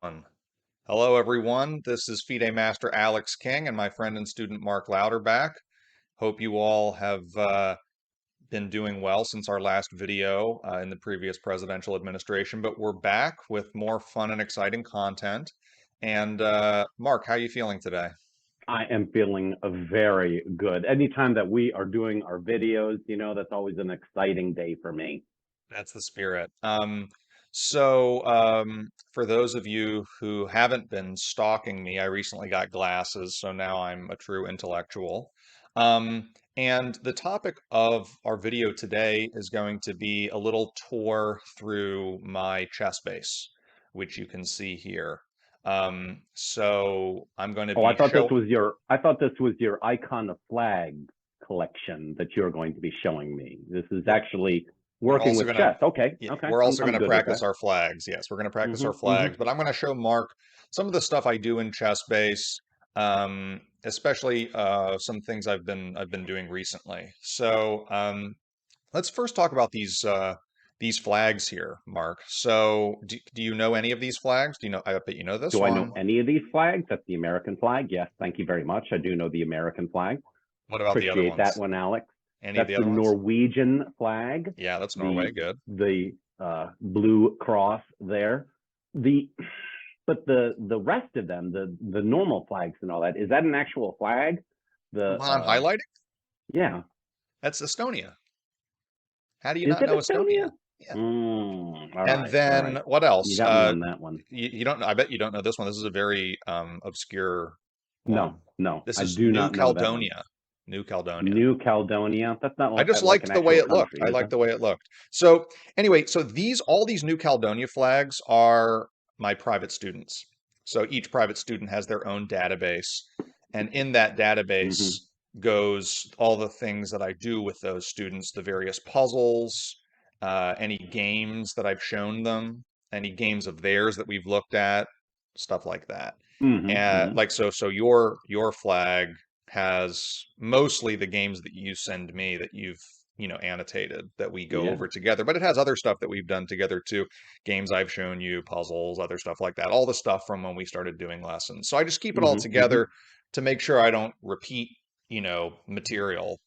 One. Hello, everyone. This is FIDE Master Alex King and my friend and student Mark Louderback. Hope you all have been doing well since our last video in the previous presidential administration, but we're back with more fun and exciting content. And Mark, how are you feeling today? I am feeling very good. Anytime that we are doing our videos, that's always an exciting day for me. That's the spirit. So for those of you who haven't been stalking me, I recently got glasses, so now I'm a true intellectual. And the topic of our video today is going to be a little tour through my Chessbase, which you can see here. So I'm going to Oh, I be thought this show. was your icon of flag collection that you're going to be showing me. This is We're, actually we're working also with gonna chess. Okay, Yeah, okay. we're I'm also going I'm to good with practice that. our flags. Yes, we're going to practice our Hmm. flags, but I'm going to show Mark some of the stuff I do in Chessbase, especially some things I've been doing recently. So let's first talk about these flags here, Mark. So do you know any of these flags? Do you know? I bet you know this Do I know one. any of these flags? That's the American flag. Yes, thank you very much. I do know the American flag. What about the other Appreciate that ones? one, Alex. Any of That's the the other ones? Norwegian flag, Yeah, that's Norway. the Good. the blue cross there. The but the rest of them, the normal flags and all that, is that an actual flag? The The one I'm highlighting, Yeah, that's Estonia. How do you is not it know Estonia? Estonia? Yeah. All And right, all then right. what You else? got me on that one. You don't know. I bet you don't know this one. This is a very obscure No, one. no, This I is do New not know that one. Caledonia. New Caledonia. New Caledonia. That's not I just like an liked the way actual it looked. country, I is liked it? the way it looked. So anyway, so all these New Caledonia flags are my private students. So each private student has their own database, and in that database Hmm. goes all the things that I do with those students, the various puzzles, any games that I've shown them, any games of theirs that we've looked at, stuff like that. Hmm. And Hmm. like so your flag has mostly the games that you send me that you've annotated that we go Yeah. over together, but it has other stuff that we've done together too, games I've shown you, puzzles, other stuff like that, all the stuff from when we started doing lessons. So I just keep it all Hmm. Hmm. together to make sure I don't repeat material.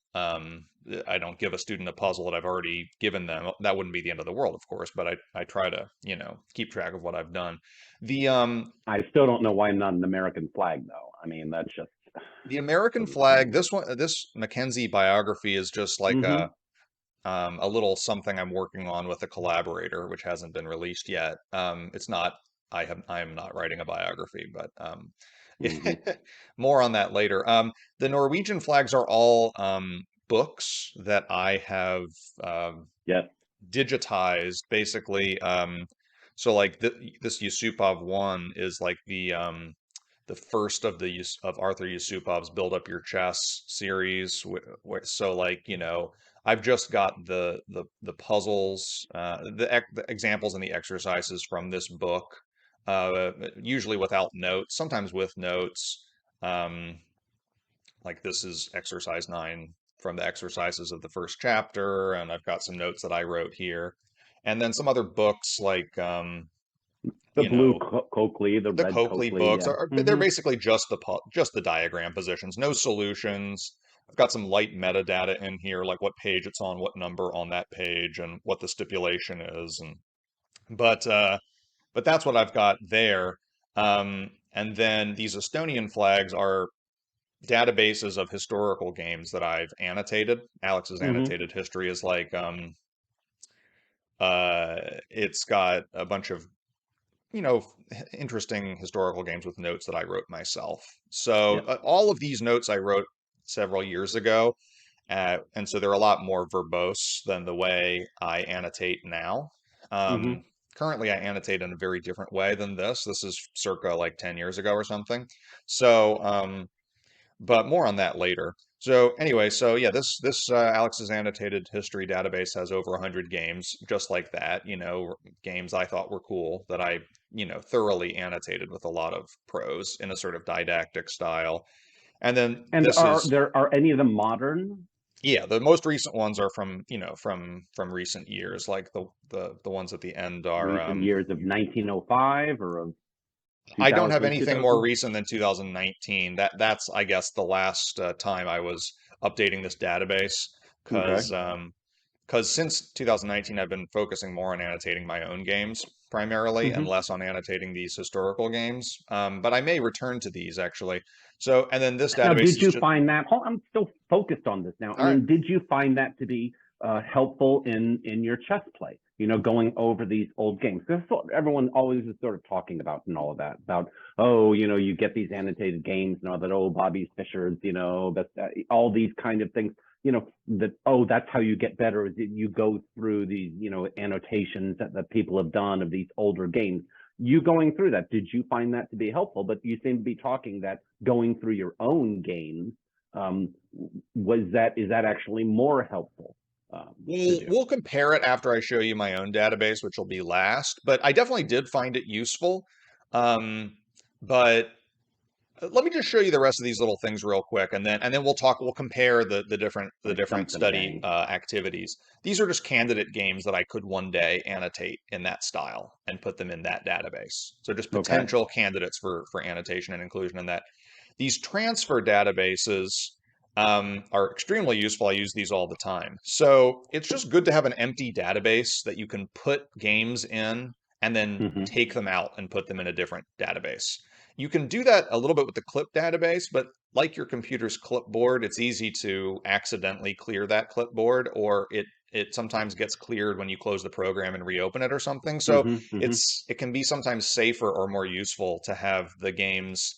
I don't give a student a puzzle that I've already given them. That wouldn't be the end of the world, of course, but I try to keep track of what I've done. I still don't know why I'm not an American flag, though. I mean, that's just The American doesn't flag, seem. this Mackenzie biography is just like Hmm. a little something I'm working on with a collaborator, which hasn't been released yet. It's not, I am not writing a biography, but Hmm. more on that later. The Norwegian flags are all books that I have um, Yes. digitized, basically. So like this Yusupov one is like the first of of Arthur Yusupov's Build Up Your Chess series. So like I've just got the puzzles, the examples and the exercises from this book, usually without notes, sometimes with notes. Um, like this is exercise 9 from the exercises of the first chapter, and I've got some notes that I wrote here, and then some other books like The you blue know Coakley, the the red Coakley Coakley. books Yeah. they're Hmm. basically just just the diagram positions, no solutions. I've got some light metadata in here, like what page it's on, what number on that page, and what the stipulation is. And but uh, but that's what I've got there. And then these Estonian flags are databases of historical games that I've annotated. Alex's Hmm. annotated history is like uh, it's got a bunch of you know, interesting historical games with notes that I wrote myself. So Yeah. all of these notes I wrote several years ago, and so they're a lot more verbose than the way I annotate now. Hmm. Currently, I annotate in a very different way than this. This is circa like 10 years ago or something. So, but more on that later. So anyway, so yeah, this Alex's annotated history database has over 100 games just like that, games I thought were cool that I, thoroughly annotated with a lot of prose in a sort of didactic style. And then And this is are any of them modern? yeah, the most recent ones are from, from recent years, like the ones at the end are Recent years of 1905 or of? I don't have 2000, anything more 2000? recent than 2019. That's I guess the last time I was updating this database Okay. because since 2019 I've been focusing more on annotating my own games primarily and Hmm. less on annotating these historical games. But I may return to these actually. So and then this Now, database did is you just find that? I'm still focused on this now. I all right. mean, did you find that to be helpful in your chess play? Going over these old games, because everyone always is sort of talking about and all of that about, oh, you get these annotated games and all that, oh, Bobby Fischer's, but all these kind of things. That, oh, that's how you get better, is that you go through these annotations that people have done of these older games. You going through that, did you find that to be helpful? But you seem to be talking that going through your own games, um, is that actually more helpful to do? We'll compare it after I show you my own database, which will be last. But I definitely did find it useful. Um, but let me just show you the rest of these little things real quick, and then we'll compare the Like different something study bang. activities. These are just candidate games that I could one day annotate in that style and put them in that database. So just Okay. potential candidates for annotation and inclusion in that. These transfer databases are extremely useful. I use these all the time. So it's just good to have an empty database that you can put games in and then Hmm. take them out and put them in a different database. You can do that a little bit with the clip database, but like your computer's clipboard, it's easy to accidentally clear that clipboard, or it sometimes gets cleared when you close the program and reopen it or something. So Hmm. Hmm. it can be sometimes safer or more useful to have the games.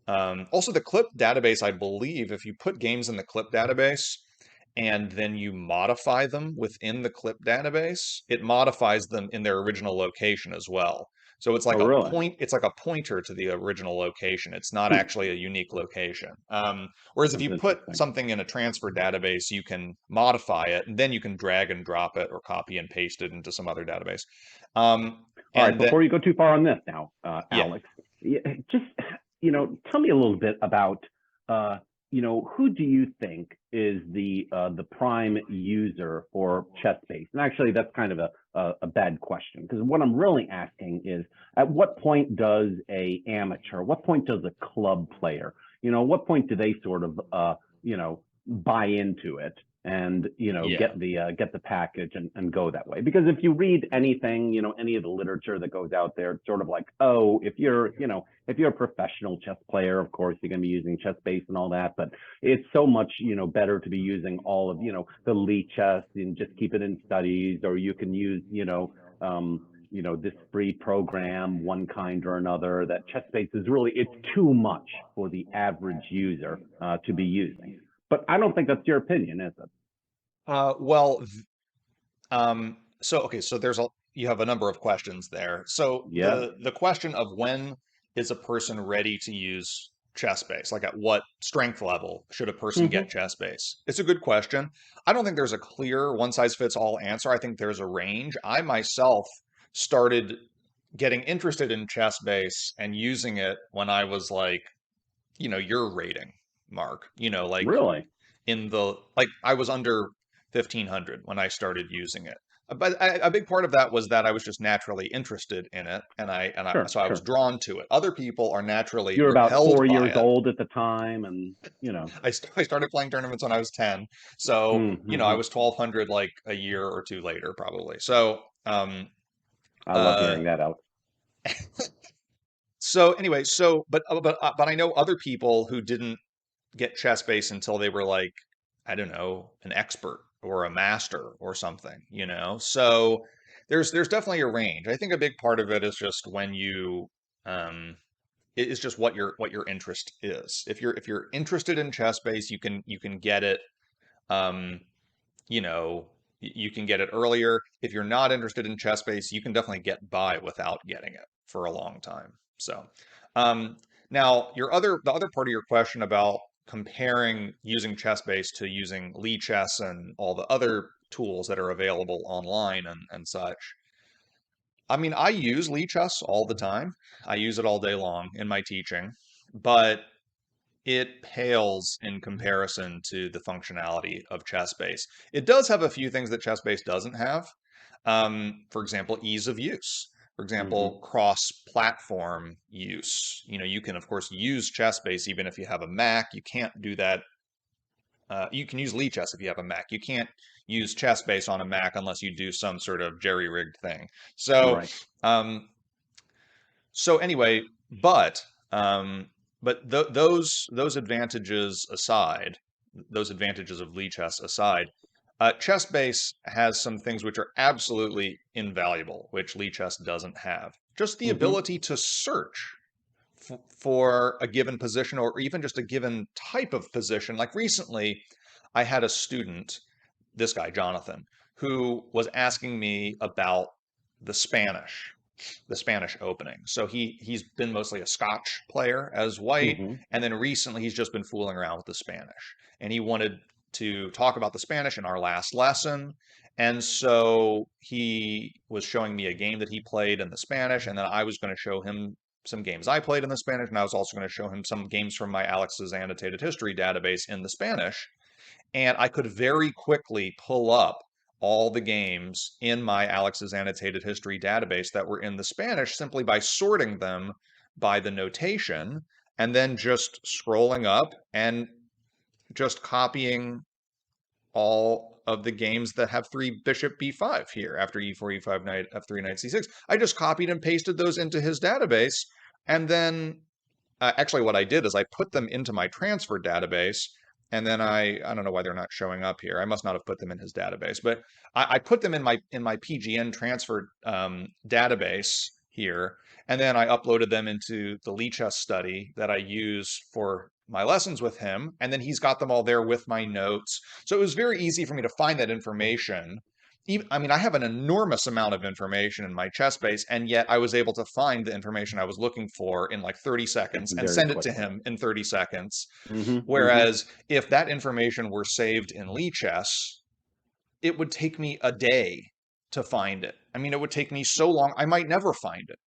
Also, the clip database, I believe, if you put games in the clip database and then you modify them within the clip database, it modifies them in their original location as well. So Oh, really? it's like a pointer to the original location. It's not Hmm. actually a unique location. Whereas if That's you put interesting. something in a transfer database, you can modify it and then you can drag and drop it or copy and paste it into some other database. All right. And then, Before you go too far on this now, yeah. Alex, just tell me a little bit about who do you think is the prime user for Chessbase? And actually, that's kind of a bad question, because what I'm really asking is, at what point does a amateur, what point does a club player, what point do they sort of buy into it and Yeah. get the package and go that way? Because if you read anything, any of the literature that goes out there, it's sort of like, oh, if you're a professional chess player, of course you're going to be using Chessbase and all that, but it's so much better to be using all of the Lee chess and just keep it in studies, or you can use this free program, one kind or another. That Chessbase is really, it's too much for the average user to be using. But I don't think that's your opinion, is it? Well, so okay, so you have a number of questions there. So Yeah. the question of when is a person ready to use Chessbase? Like at what strength level should a person Hmm. get Chessbase? It's a good question. I don't think there's a clear one size fits all answer. I think there's a range. I myself started getting interested in Chessbase and using it when I was like, your rating, Mark, like Really? in the like I was under 1500 when I started using it. But a big part of that was that I was just naturally interested in it, and Sure, so I was sure. drawn to it. Other people are naturally You're about repelled 4 years by it. old at the time, and I started playing tournaments when I was 10, so I mm-hmm. was 1200 like a year or two later probably. So I love uh, hearing that, Alex. so anyway, but I know other people who didn't get chess base until they were like, I don't know, an expert or a master or something, So there's definitely a range. I think a big part of it is just when you it's just what your interest is. If you're interested in chess base, you can get it um, you know, you can get it earlier. If you're not interested in chess base, you can definitely get by without getting it for a long time. So, um, now the other part of your question about comparing using chess base to using Lee Chess and all the other tools that are available online and such. I mean, I use Lee Chess all the time. I use it all day long in my teaching, but it pales in comparison to the functionality of Chessbase. It does have a few things that Chessbase doesn't have. For example, ease of use. For Hmm. example, cross-platform use. You can of course use Chessbase even if you have a Mac. You can't do that. You can use Lichess if you have a Mac. You can't use Chessbase on a Mac unless you do some sort of jerry-rigged thing. So, Right. um, so anyway, but those advantages aside, those advantages of Lichess aside, Chessbase has some things which are absolutely invaluable, which Lichess doesn't have. Just the Hmm. ability to search for a given position or even just a given type of position. Like recently, I had a student, this guy, Jonathan, who was asking me about the Spanish, the Spanish opening. So he's been mostly a Scotch player as white, Hmm. and then recently he's just been fooling around with the Spanish. And he wanted to talk about the Spanish in our last lesson. And so he was showing me a game that he played in the Spanish, and then I was going to show him some games I played in the Spanish, and I was also going to show him some games from my Alex's annotated history database in the Spanish. And I could very quickly pull up all the games in my Alex's annotated history database that were in the Spanish simply by sorting them by the notation and then just scrolling up and just copying all of the games that have 3 bishop b5 here after e4, e5, knight, f3, knight c6. I just copied and pasted those into his database. And then actually what I did is I put them into my transfer database. And then I don't know why they're not showing up here. I must not have put them in his database, but I put them in my PGN transfer database here, and then I uploaded them into the Lichess study that I use for my lessons with him, and then he's got them all there with my notes. So it was very easy for me to find that information. Even, I mean, I have an enormous amount of information in my chess base, and yet I was able to find the information I was looking for in like 30 seconds and Very send it to quickly. him in 30 seconds. Hmm. Hmm. Whereas if that information were saved in Lichess, it would take me a day to find it. I mean, it would take me so long, I might never find it,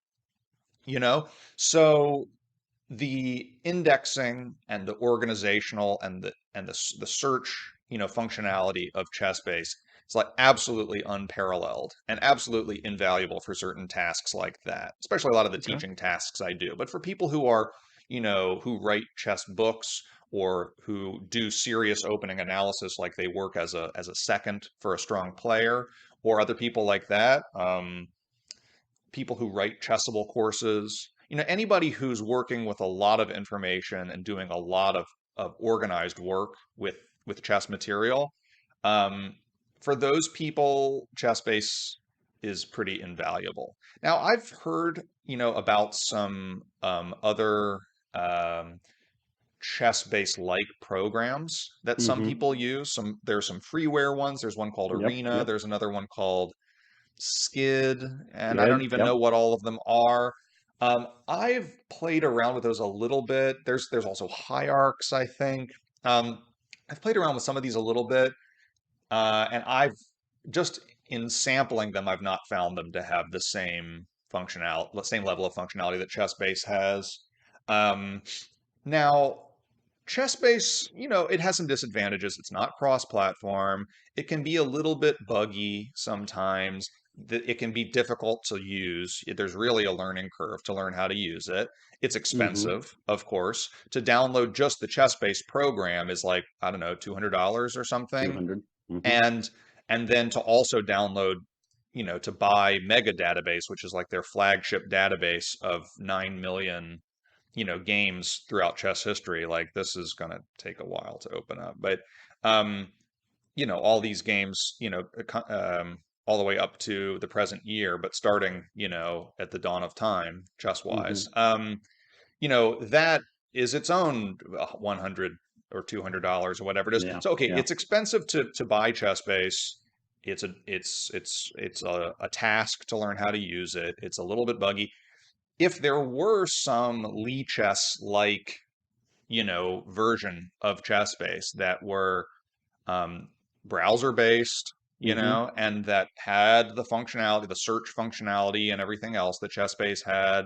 you know? So the indexing and the organizational and the search functionality of Chessbase is like absolutely unparalleled and absolutely invaluable for certain tasks like that, especially a lot of the Okay. teaching tasks I do. But for people who are who write chess books or who do serious opening analysis, like they work as a second for a strong player, or other people like that, people who write Chessable courses, anybody who's working with a lot of information and doing a lot of organized work with chess material, um, for those people, Chessbase is pretty invaluable. Now, I've heard, about some other um, chess-based like programs that some Hmm. people use. There's some freeware ones. There's one called Yep. Arena. Yep. There's another one called Skid, and I don't Skid. even know Yep. what all of them are. I've played around with those a little bit. There's also Hierarchs, I think. Um, I've played around with some of these a little bit, and I've just in sampling them, I've not found them to have the same the same level of functionality that Chessbase has. Um, Now, Chessbase, it has some disadvantages. It's not cross-platform. It can be a little bit buggy sometimes. It can be difficult to use. There's really a learning curve to learn how to use it. It's Hmm. expensive, of course. To download just the Chessbase program is like, I don't know, $200 or something. 200. Hmm. And and then to also download, to buy Mega Database, which is like their flagship database of 9 million games throughout chess history, like this is going to take a while to open up. But um, all these games, all the way up to the present year, but starting, at the dawn of time, chess Hmm. wise, that is its own 100 or $200 or whatever it is. Yeah. So okay, Yeah. it's expensive to buy Chessbase. It's a task to learn how to use it. It's a little bit buggy. If there were some Lichess like, version of Chessbase that were um, browser based, Hmm. and that had the functionality, the search functionality and everything else that Chessbase had,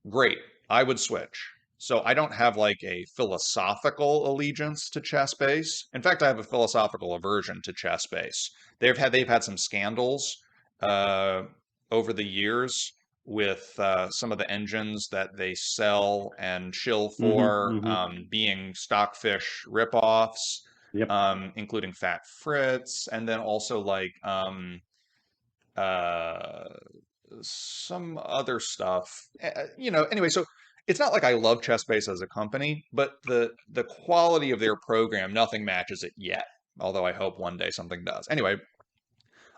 great. I would switch. So I don't have like a philosophical allegiance to Chessbase. In fact, I have a philosophical aversion to Chessbase. They've had some scandals uh, over the years with some of the engines that they sell and shill Hmm. for Hmm. being Stockfish ripoffs, Yep. including Fat Fritz, and then also like uh, some other stuff. Anyway, so it's not like I love Chessbase as a company, but the quality of their program, nothing matches it yet. Although I hope one day something does. Anyway,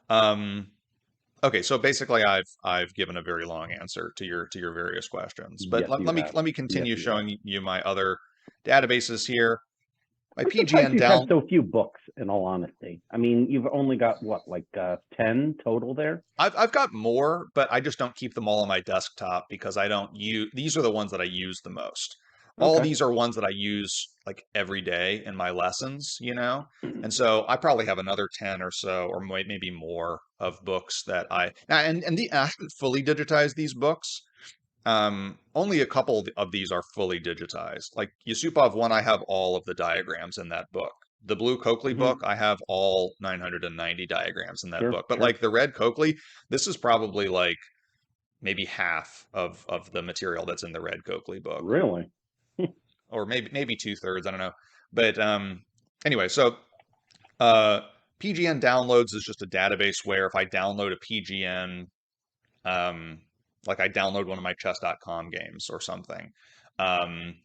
um, okay, so basically I've given a very long answer to your various questions. But Yes, you have. let me Yes, continue you have. showing you my other databases here. My I'm surprised PGN you've had down so few books, in all honesty. I mean, you've only got what, like 10 total there? I've got more, but I just don't keep them all on my desktop because I don't use these are the ones that I use the most. All Okay. these are ones that I use like every day in my lessons, you know? And so I probably have another 10 or so, or maybe more of books that I haven't fully digitized these books. Only a couple of these are fully digitized. Like Yusupov 1, I have all of the diagrams in that book. The Blue Coakley Hmm. book, I have all 990 diagrams in that Sure, book. But sure. like the Red Coakley, this is probably like maybe half of the material that's in the Red Coakley book, Really? or maybe two-thirds. I don't know. But anyway, so uh, PGN downloads is just a database where if I download a PGN um, like I download one of my chess.com games or something, um,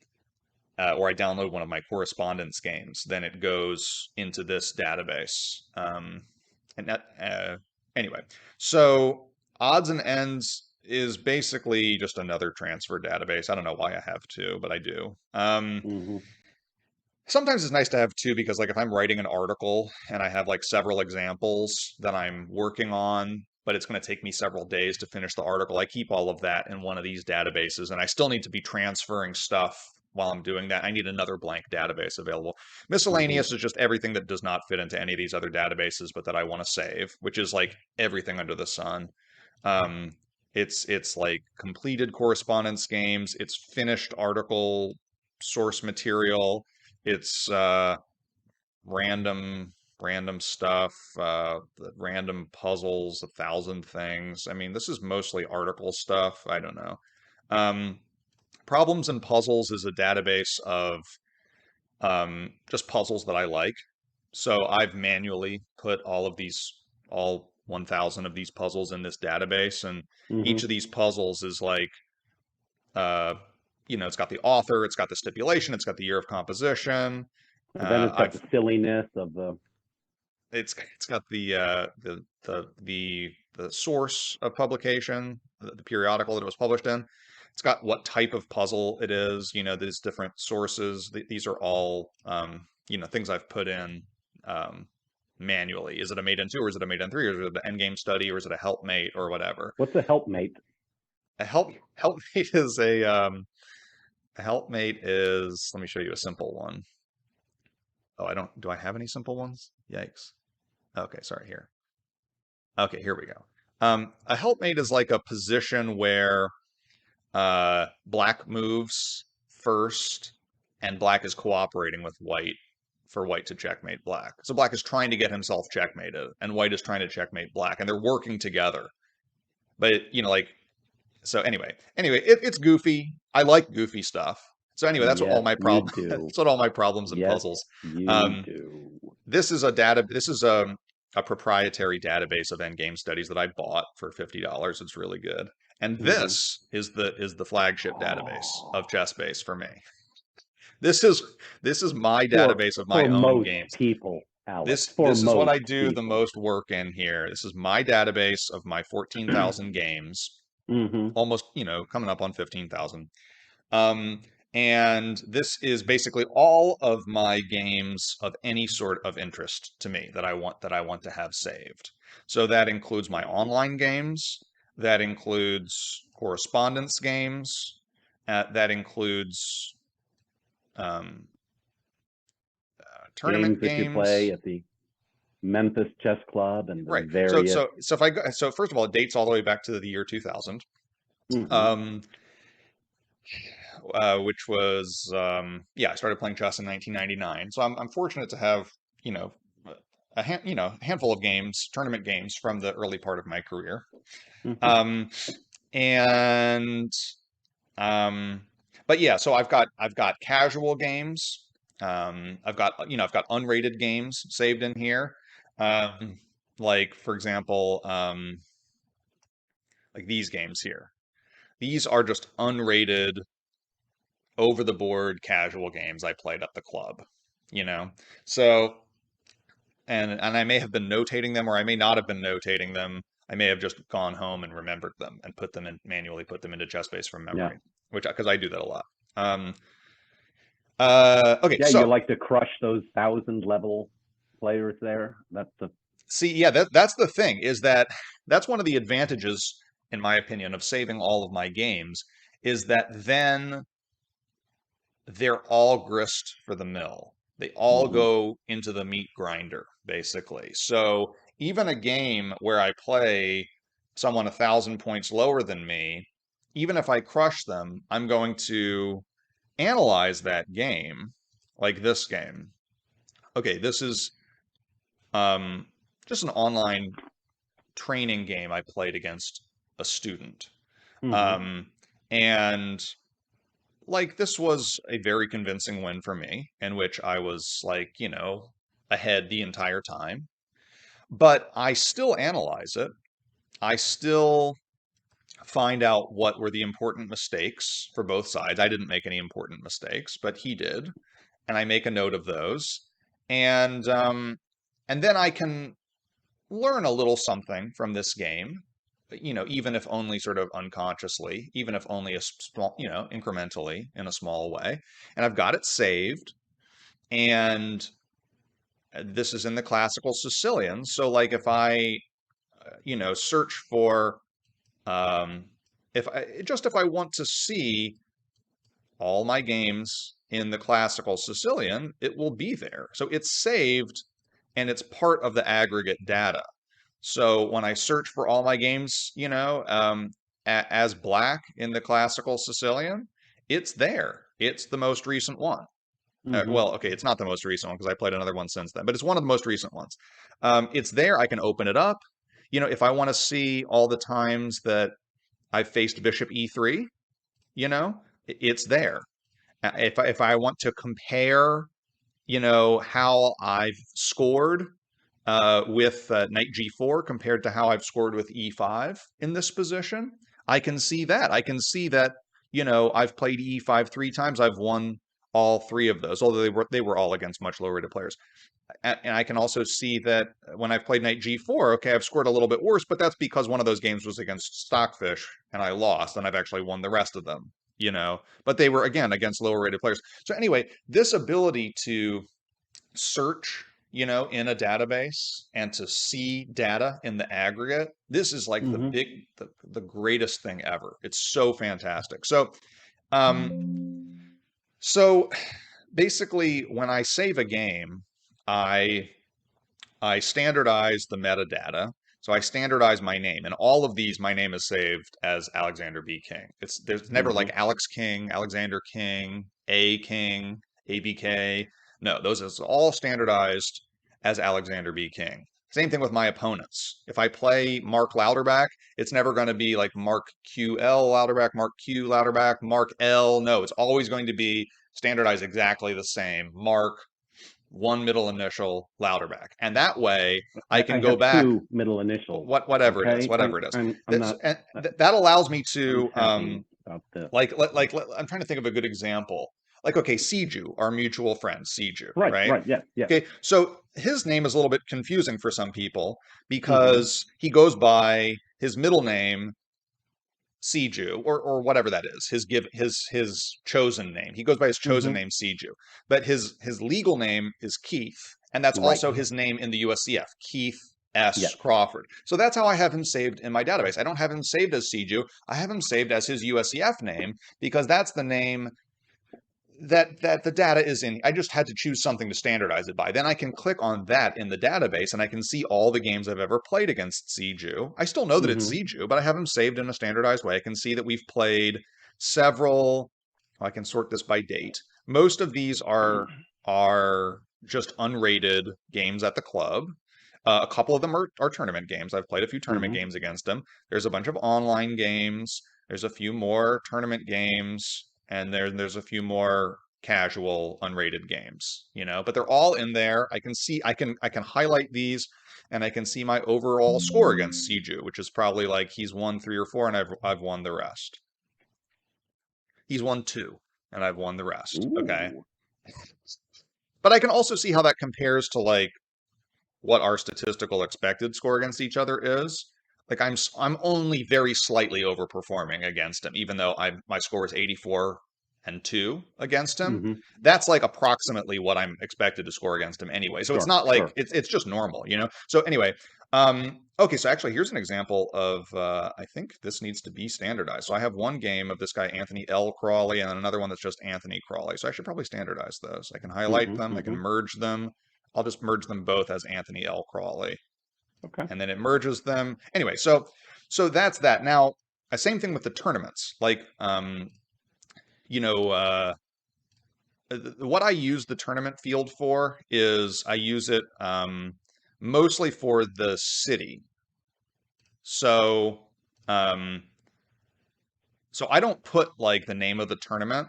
or I download one of my correspondence games, then it goes into this database. And that, anyway, so odds and ends is basically just another transfer database. I don't know why I have two, but I do. Hmm. Sometimes it's nice to have two because, like, if I'm writing an article and I have like several examples that I'm working on, but it's going to take me several days to finish the article, I keep all of that in one of these databases, and I still need to be transferring stuff while I'm doing that. I need another blank database available. Hmm. Miscellaneous is just everything that does not fit into any of these other databases, but that I want to save, which is like everything under the sun. Um, it's like completed correspondence games, it's finished article source material, it's random stuff, random puzzles, 1,000 things. I mean, this is mostly article stuff. I don't know. Um, Problems and Puzzles is a database of just puzzles that I like. So I've manually put all 1,000 of these puzzles in this database, and Hmm. each of these puzzles is like, uh, it's got the author, it's got the stipulation, it's got the year of composition. And then it's got I've the silliness of the. it's got the source of publication, the periodical that it was published in. It's got what type of puzzle it is. These different sources. These are all things I've put in um, manually. Is it a made in two, or is it a made in three, or is it an endgame study, or is it a helpmate, or whatever? What's a helpmate? A helpmate is a helpmate is. Let me show you a simple one. Oh, I don't. Do I have any simple ones? Yikes. Okay, sorry. Here. Okay, here we go. A helpmate is like a position where black moves first, and black is cooperating with white for white to checkmate black. So black is trying to get himself checkmated, and white is trying to checkmate black, and they're working together. But anyway, it's goofy. I like goofy stuff. So anyway, that's what all Yes, my you problem. do. That's what all my problems and Yes, puzzles. you Um, do. this is a data. This is a proprietary database of endgame studies that I bought for $50. It's really good. And Hmm. this is the flagship database of Chessbase for me. This is this is my For database of my for own most games. people, Alex. For This is what I most do the people. most work in here. This is my database of my 14,000 games, Hmm. almost, coming up on 15,000. Um, and this is basically all of my games of any sort of interest to me that I want to have saved. So that includes my online games, that includes correspondence games, that includes um, Games tournament that you play games. at the Memphis Chess Club and the Right. various. So if I go, so first of all, it dates all the way back to the year 2000. Hmm. Um, which was I started playing chess in 1999. So I'm fortunate to have you know handful of games, tournament games from the early part of my career. Hmm. Um, And um, but yeah, so I've got casual games. I've got unrated games saved in here. Um, like for example, like these games here. These are just unrated, over the board casual games I played at the club, you know? So, and I may have been notating them or I may not have been notating them. I may have just gone home and remembered them and put them in, manually put them into Chessbase from Yeah. memory, which because I do that a lot. Okay, Yeah, you so like to crush those 1,000 level players there. That's the see, yeah, that's the thing, is that that's one of the advantages, in my opinion, of saving all of my games, is that then they're all grist for the mill. They all hmm go into the meat grinder, basically. So even a game where I play someone 1,000 points lower than me, even if I crush them, I'm going to analyze that game, like this game. Okay, this is um, just an online training game I played against a student. hmm Um, and like this was a very convincing win for me, in which I was like, ahead the entire time. But I still analyze it. I still find out what were the important mistakes for both sides. I didn't make any important mistakes, but he did, and I make a note of those. And then I can learn a little something from this game, even if only sort of unconsciously, even if only a small, incrementally in a small way. And I've got it saved. And this is in the classical Sicilian. So like if I, search for, um, if I want to see all my games in the classical Sicilian, it will be there. So it's saved and it's part of the aggregate data. So when I search for all my games, as black in the classical Sicilian, it's there. It's the most recent one. hmm Well, okay, it's not the most recent one because I played another one since then, but it's one of the most recent ones. It's there. I can open it up. If I want to see all the times that I've faced bishop e3, it's there. If I want to compare, how I've scored with knight g4 compared to how I've scored with e5 in this position, I can see that. I can see that, I've played e5 3 times. I've won all three of those, although they were all against much lower rated players. And I can also see that when I've played knight g4, okay, I've scored a little bit worse, but that's because one of those games was against Stockfish and I lost, and I've actually won the rest of them, But they were, again, against lower rated players. So anyway, this ability to search, in a database and to see data in the aggregate, this is like hmm the greatest thing ever. It's so fantastic. So basically when I save a game, I I standardize the metadata. So I standardize my name, and all of these, my name is saved as Alexander B. King. There's never hmm like Alex King, Alexander King, A King, ABK. No, those is all standardized as Alexander B. King. Same thing with my opponents. If I play Mark Louderback, it's never going to be like Mark QL Louderback, Mark Q Louderback, Mark L. No, it's always going to be standardized exactly the same. Mark, one middle initial, Louderback. And that way I I can go have back, two middle initials. whatever it is, Okay, whatever it is. I'm not That allows me to, unhappy about this. I'm trying to think of a good example. Like, okay, Siju, our mutual friend, Siju, Right, right? right, yes, yes. Okay, so his name is a little bit confusing for some people hmm because he goes by his middle name, Siju, or whatever that is, his chosen name. He goes by his chosen hmm name, Siju, but his legal name is Keith, and that's Right, also his name in the USCF, Keith S. yes. Crawford. So that's how I have him saved in my database. I don't have him saved as Siju. I have him saved as his USCF name because that's the name that the data is in. I just had to choose something to standardize it by. Then I can click on that in the database and I can see all the games I've ever played against Siju. I still know that it's hmm Siju, but I have them saved in a standardized way. I can see that we've played several. I can sort this by date. Most of these are just unrated games at the club. A couple of them are tournament games. I've played a few tournament Hmm. games against him. There's a bunch of online games. There's a few more tournament games, and there's a few more casual unrated games, but they're all in there. I can see I can highlight these and I can see my overall score against Siju, which is probably like he's won 3 or 4 and I've won the rest. He's won 2 and I've won the rest. Okay. Ooh. But I can also see how that compares to like what our statistical expected score against each other is. Like I'm only very slightly overperforming against him, even though my score is 84 and 2 against him. Hmm. That's like approximately what I'm expected to score against him anyway. So it's Sure, not like sure. it's just normal. So anyway, okay, so actually here's an example of I think this needs to be standardized. So I have one game of this guy Anthony L. Crawley and another one that's just Anthony Crawley. So I should probably standardize those. I can highlight Hmm. them, I can Hmm. merge them. I'll just merge them both as Anthony L. Crawley, Okay. and then it merges them. Anyway, so that's that. Now, same thing with the tournaments. Like, you know, what I use the tournament field for is I use it mostly for the city. So, um, so I don't put like the name of the tournament,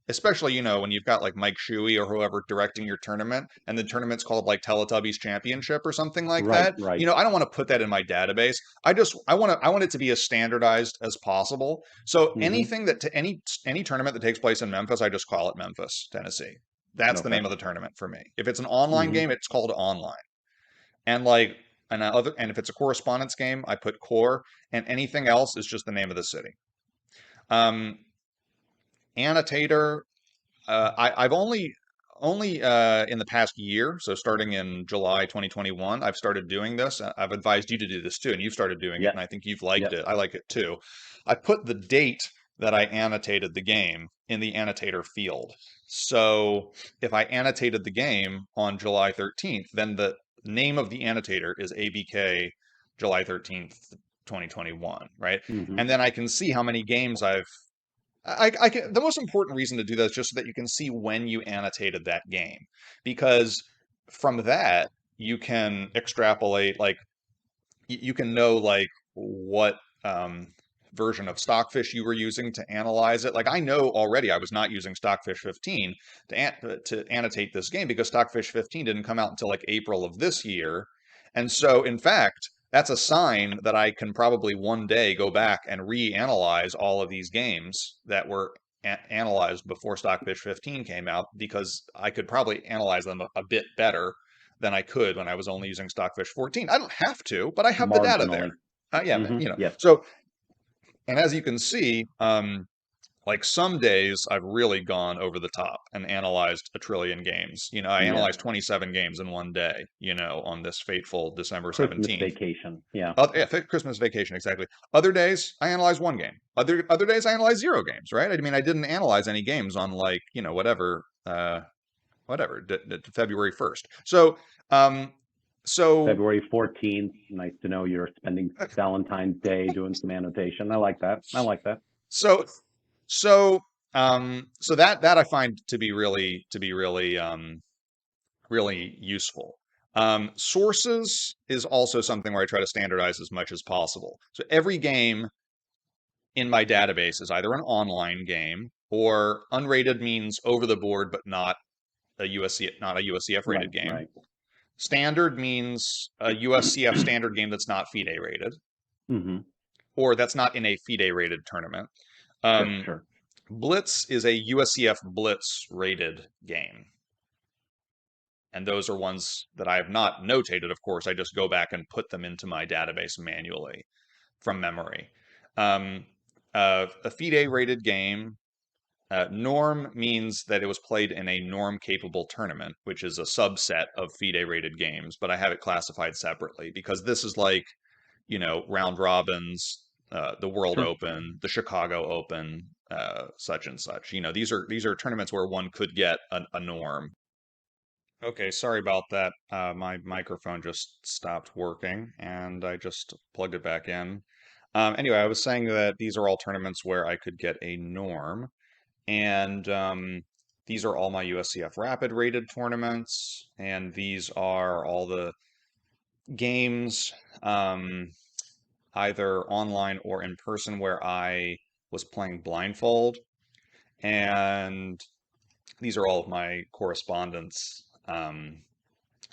especially, when you've got like Mike Shuey or whoever directing your tournament and the tournament's called like Teletubbies Championship or something like Right, that. right. I don't want to put that in my database. I want it to be as standardized as possible. So Hmm. anything that to any tournament that takes place in Memphis, I just call it Memphis, Tennessee. That's the Okay. name of the tournament for me. If it's an online Hmm. game, it's called online. And like and if it's a correspondence game, I put core and anything else is just the name of the city. Um, Annotator, I've only in the past year, so starting in July 2021, I've started doing this. I've advised you to do this too, and you've started doing it, Yes. and I think you've liked Yes. it. I like it too. I put the date that I annotated the game in the annotator field. So if I annotated the game on July 13th, then the name of the annotator is ABK July 13th, 2021, right? Hmm. And then I can see how many games I can, the most important reason to do that is just so that you can see when you annotated that game, because from that you can extrapolate, like you can know like what version of Stockfish you were using to analyze it. Like I know already I was not using Stockfish 15 to annotate this game because Stockfish 15 didn't come out until like April of this year, and so in fact that's a sign that I can probably one day go back and reanalyze all of these games that were analyzed before Stockfish 15 came out because I could probably analyze them a bit better than I could when I was only using Stockfish 14. I don't have to, but I have the data there. Marginally. Yeah, Hmm. Yes. so, and as you can see, like some days I've really gone over the top and analyzed a trillion games. I Yeah. analyzed 27 games in one day, on this fateful December Christmas 17th. vacation. Yeah. Yeah, Christmas vacation, exactly. Other days I analyze one game. Other days I analyze 0 games, right? I mean, I didn't analyze any games on like, whatever, February 1st. Um, so February 14th. Nice to know you're spending Valentine's Day doing some annotation. I like that. I like that. So, so that I find to be really useful. Sources is also something where I try to standardize as much as possible. So every game in my database is either an online game or unrated means over the board, but not a USCF Right, rated game. right. Standard means a USCF standard game that's not FIDE rated, Hmm. or that's not in a FIDE rated tournament. Sure, Um, sure. Blitz is a USCF Blitz rated game. And those are ones that I have not notated, of course. I just go back and put them into my database manually from memory. Um, a FIDE rated game, norm means that it was played in a norm capable tournament, which is a subset of FIDE rated games, but I have it classified separately because this is like, round robins, the World Sure. Open, the Chicago Open, such and such. These are tournaments where one could get a norm. Okay, sorry about that. My microphone just stopped working and I just plugged it back in. Anyway, I was saying that these are all tournaments where I could get a norm, and these are all my USCF Rapid rated tournaments, and these are all the games, um, either online or in person, where I was playing blindfold, and these are all of my correspondence.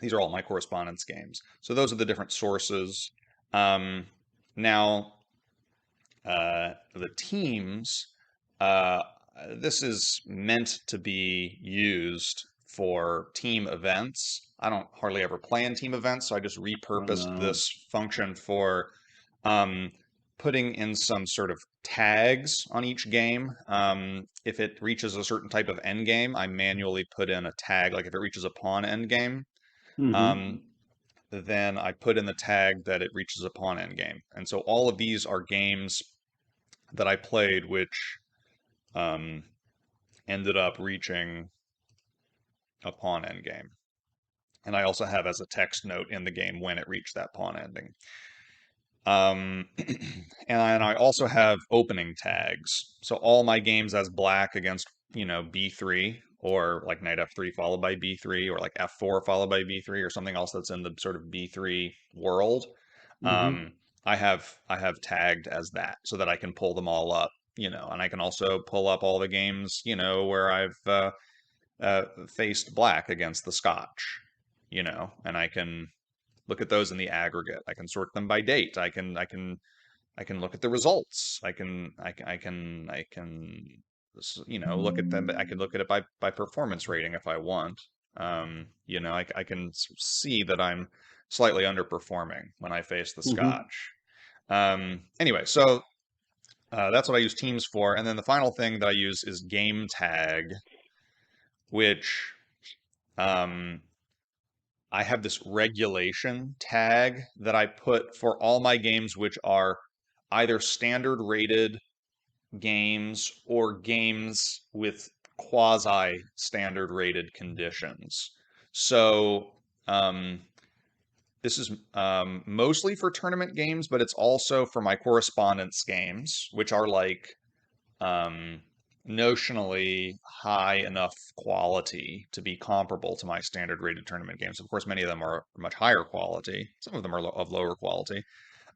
These are all my correspondence games. So those are the different sources. Um, Now, the teams, uh, this is meant to be used for team events. I don't hardly ever play in team events, so I just Oh repurposed no. this function for um, putting in some sort of tags on each game. If it reaches a certain type of end game, I manually put in a tag. Like if it reaches a pawn end game, Mm-hmm. um, then I put in the tag that it reaches a pawn end game. And so all of these are games that I played, which um, ended up reaching a pawn endgame. And I also have as a text note in the game when it reached that pawn ending. And I also have opening tags. So all my games as black against, b3, or like knight f3 followed by b3, or like f4 followed by b3, or something else that's in the sort of b3 world. Mm-hmm. Um, I have tagged as that so that I can pull them all up, and I can also pull up all the games, where I've faced black against the Scotch, and I can look at those in the aggregate. I can sort them by date. I can look at the results. I can look at them. I can look at it by performance rating if I want. I can see that I'm slightly underperforming when I face the Mm-hmm. Scotch. Anyway, so that's what I use Teams for. And then the final thing that I use is Game Tag, which um, I have this regulation tag that I put for all my games, which are either standard rated games or games with quasi standard rated conditions. So, this is mostly for tournament games, but it's also for my correspondence games, which are like um, notionally high enough quality to be comparable to my standard rated tournament games. Of course, many of them are much higher quality. Some of them are of lower quality.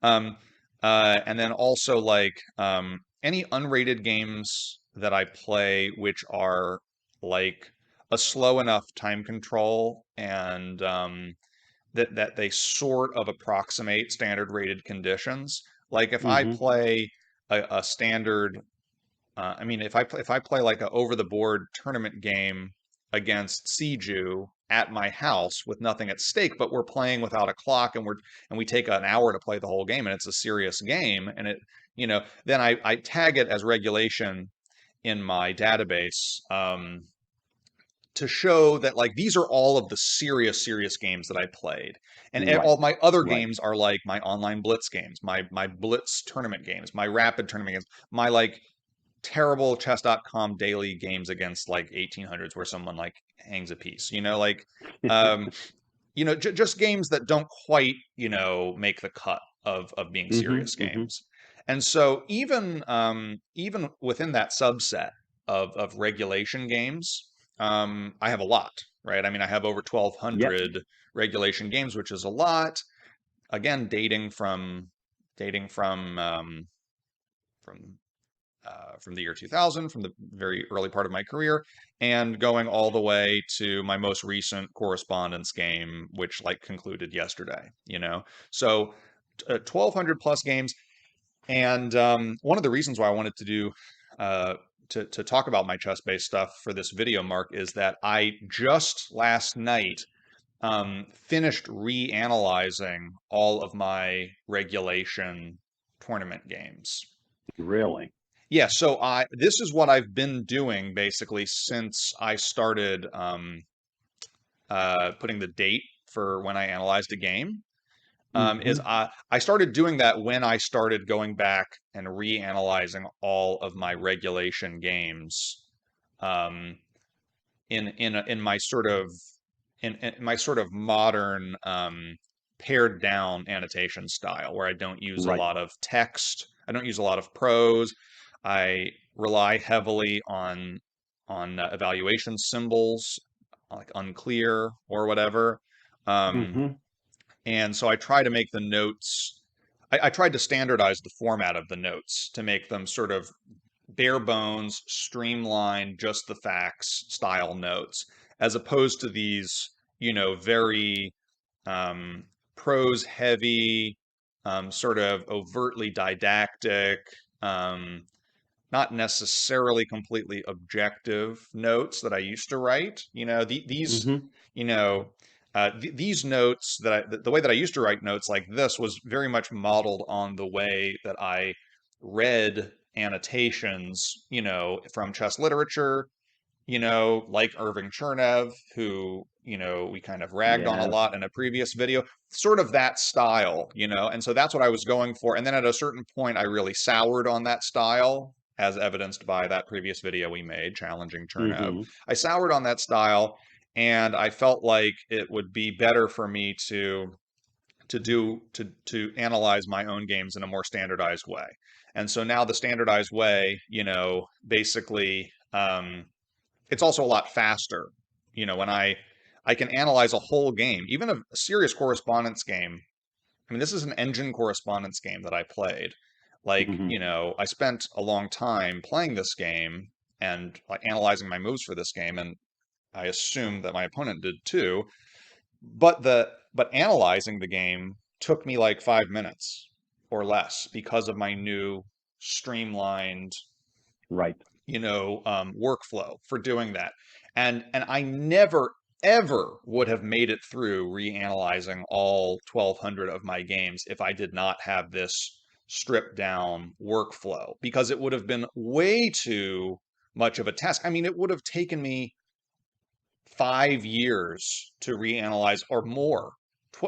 Um, and then also like any unrated games that I play, which are like a slow enough time control, and that they sort of approximate standard rated conditions. Like if I Mm-hmm. play a standard, I mean, if I play like a over the board tournament game against Siju at my house with nothing at stake, but we're playing without a clock, and we take an hour to play the whole game, and it's a serious game, and then I tag it as regulation in my database, to show that like these are all of the serious games that I played, and all Right. my other Right. games are like my online blitz games, my blitz tournament games, my rapid tournament games, my like terrible chess.com daily games against like 1800s where someone like hangs a piece, like um just games that don't quite, make the cut of being Mm-hmm. serious Mm-hmm. games. And so even within that subset of regulation games, I have a lot, right? I mean, I have over Yep. 1200 regulation games, which is a lot. Again, dating from from the year 2000, from the very early part of my career, and going all the way to my most recent correspondence game, which like concluded yesterday. So 1,200 plus games, and one of the reasons why I wanted to do uh, to talk about my chess-based stuff for this video, Mark, is that I just last night finished reanalyzing all of my regulation tournament games. Really. Yeah, so this is what I've been doing basically since I started putting the date for when I analyzed a game. Mm-hmm. Is I started doing that when I started going back and reanalyzing all of my regulation games, um, in my sort of in my sort of modern pared down annotation style, where I don't use a Right. lot of text, I don't use a lot of prose. I rely heavily on evaluation symbols, like unclear or whatever. Um, Mm-hmm. And so I try to make the notes, I tried to standardize the format of the notes to make them sort of bare bones, streamlined, just the facts style notes, as opposed to these, very um, prose heavy, sort of overtly didactic, um, not necessarily completely objective notes that I used to write. Hmm. You know, these notes the way that I used to write notes like this was very much modeled on the way that I read annotations, from chess literature, like Irving Chernev, who, we kind of ragged on a Yeah. lot in a previous video, sort of that style, and so that's what I was going for. And then at a certain point, I really soured on that style, as evidenced by that previous video we made, challenging Chernev. Hmm. I soured on that style, and I felt like it would be better for me to analyze my own games in a more standardized way. And so now the standardized way, basically, it's also a lot faster. When I can analyze a whole game, even a serious correspondence game. I mean, this is an engine correspondence game that I played. Like, Hmm. I spent a long time playing this game and like analyzing my moves for this game, and I assume that my opponent did too. But analyzing the game took me like 5 minutes or less because of my new streamlined Right. workflow for doing that. And I never ever would have made it through reanalyzing all 1200 of my games if I did not have this stripped down workflow, because it would have been way too much of a task. I mean, it would have taken me 5 years to reanalyze, or more,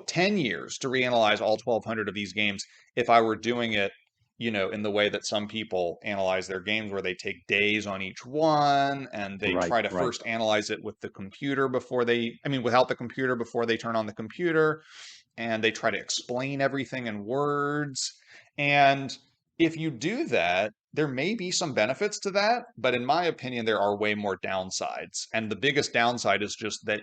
10 years to reanalyze all 1200 of these games if I were doing it, in the way that some people analyze their games, where they take days on each one and they Right. try to Right. first analyze it with the computer without the computer before they turn on the computer, and they try to explain everything in words. And if you do that, there may be some benefits to that, but in my opinion, there are way more downsides. And the biggest downside is just that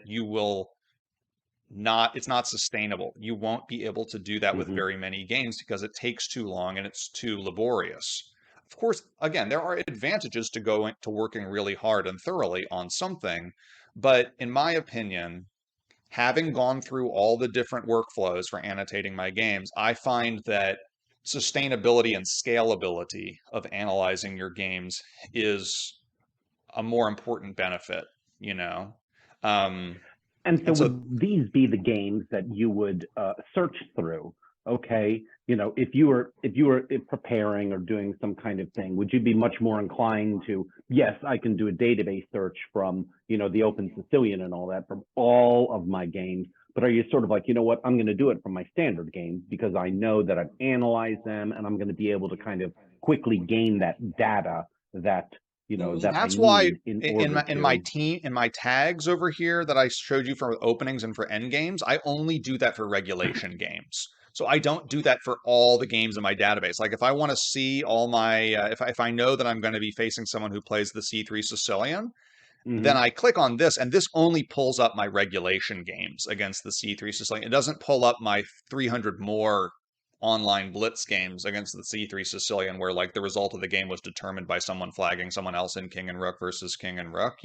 it's not sustainable. You won't be able to do that with Hmm. very many games because it takes too long and it's too laborious. Of course, again, there are advantages to going to working really hard and thoroughly on something, but in my opinion, having gone through all the different workflows for annotating my games, I find that sustainability and scalability of analyzing your games is a more important benefit, you know? Um, And so and so, would these be the games that you would search through? Okay, if you were preparing or doing some kind of thing, would you be much more inclined to, yes, I can do a database search from, the Open Sicilian and all that from all of my games, but are you sort of like, you know what, I'm going to do it from my standard games because I know that I've analyzed them and I'm going to be able to kind of quickly gain that data that that I that's why need in order to. in my tags over here that I showed you for openings and for end games, I only do that for regulation games. So I don't do that for all the games in my database. Like if I want to see all my if I know that I'm going to be facing someone who plays the C3 Sicilian, then Hmm. I click on this, and this only pulls up my regulation games against the C3 Sicilian. It doesn't pull up my 300 more online blitz games against the C3 Sicilian, where like the result of the game was determined by someone flagging someone else in king and rook versus king and rook.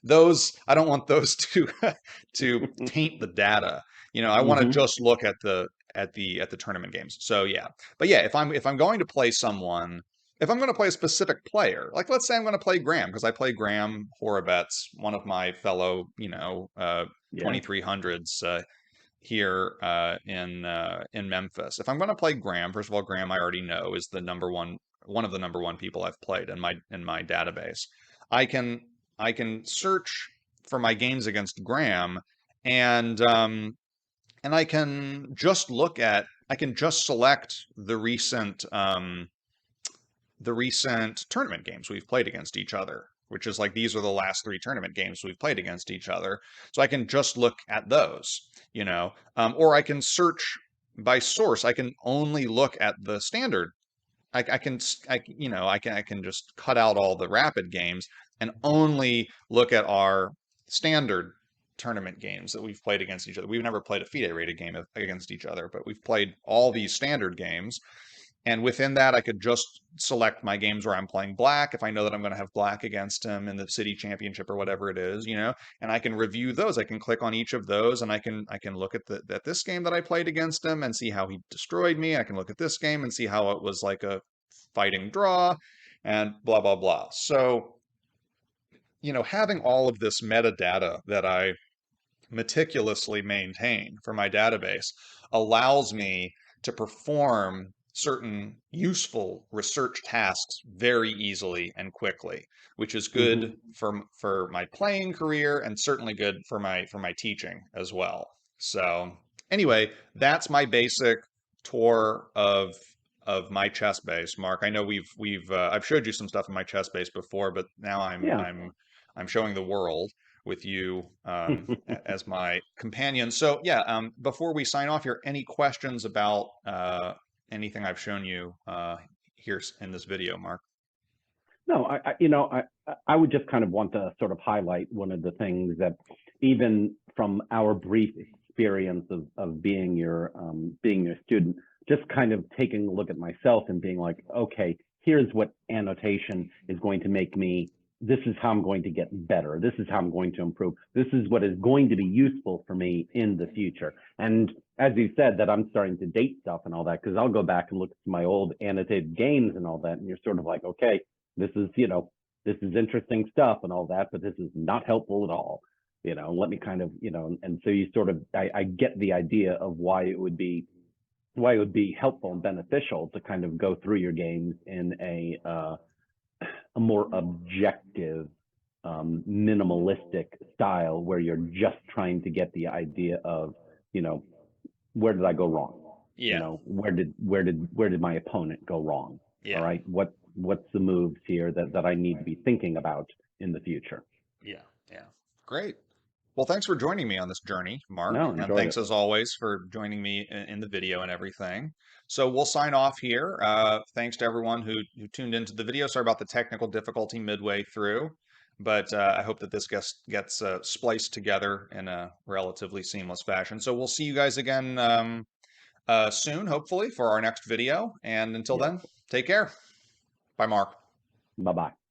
Those, I don't want those to to taint the data. I want to Hmm. just look at the tournament games. So yeah, but yeah, if I'm going to play someone, if I'm going to play a specific player, like let's say I'm going to play Graham, because I play Graham Horowitz, one of my fellow, Yeah. 2300s here in Memphis. If I'm going to play Graham, first of all, Graham I already know is one of the number one people I've played in my database. I can I can search for my games against Graham, and I can just select the recent tournament games we've played against each other, which is like these are the last three tournament games we've played against each other. So I can just look at those, or I can search by source. I can only look at the standard. I can, I can just cut out all the rapid games and only look at our standard. tournament games that we've played against each other. We've never played a FIDE rated game against each other, but we've played all these standard games. And within that, I could just select my games where I'm playing black if I know that I'm going to have black against him in the city championship or whatever it is, and I can review those. I can click on each of those, and I can look at this game that I played against him and see how he destroyed me. I can look at this game and see how it was like a fighting draw, and blah blah blah. So, having all of this metadata that I meticulously maintain for my database allows me to perform certain useful research tasks very easily and quickly, which is good Hmm. for my playing career and certainly good for my teaching as well. So anyway, that's my basic tour of my chess base, Mark. I know we've I've showed you some stuff in my chess base before, but now Yeah. I'm showing the world with you as my companion. So yeah, before we sign off here, any questions about anything I've shown you here in this video, Mark? No, I would just kind of want to sort of highlight one of the things that even from our brief experience of being your student, just kind of taking a look at myself and being like, okay, here's what annotation is going to make me. This is how I'm going to get better. This is how I'm going to improve. This is what is going to be useful for me in the future. And as you said, that I'm starting to date stuff and all that, because I'll go back and look at my old annotated games and all that, and you're sort of like, okay, this is, this is interesting stuff and all that, but this is not helpful at all. Let me kind of, and so you sort of, I get the idea of why it would be helpful and beneficial to kind of go through your games in a more objective, minimalistic style where you're just trying to get the idea of, you know, where did I go wrong? Yeah, Where did my opponent go wrong? All yeah, right, what's the moves here that I need to be thinking about in the future? yeah, yeah. Great. Well, thanks for joining me on this journey, Mark, No, and enjoyed thanks it. as always for joining me in the video and everything. So we'll sign off here. Thanks to everyone who tuned into the video. Sorry about the technical difficulty midway through, but I hope that this gets spliced together in a relatively seamless fashion. So we'll see you guys again soon, hopefully, for our next video. And until Yes. then, take care. Bye, Mark. Bye bye.